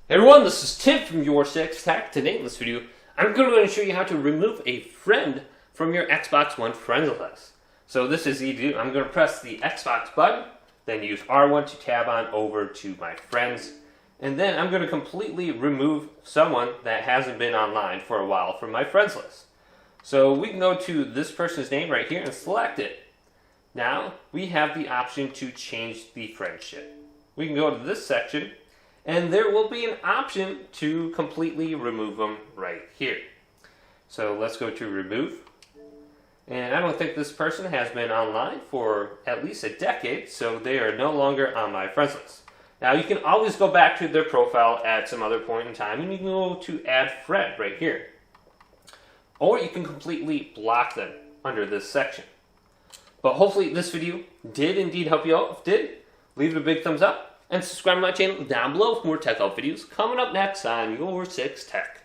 Hey everyone, this is Tim from Your 6 Tech. Today in this video, I'm going to show you how to remove a friend from your Xbox One friends list. So this is easy to do. I'm going to press the Xbox button, then use R1 to tab on over to my friends, and then I'm going to completely remove someone that hasn't been online for a while from my friends list. So we can go to this person's name right here and select it. Now we have the option to change the friendship. We can go to this section, and there will be an option to completely remove them right here. So let's go to remove. And I don't think this person has been online for at least a decade, so they are no longer on my friends list. Now you can always go back to their profile at some other point in time, and you can go to add friend right here. Or you can completely block them under this section. But hopefully this video did indeed help you out. If it did, leave it a big thumbs up. And subscribe to my channel down below for more tech help videos coming up next on Your 6 Tech.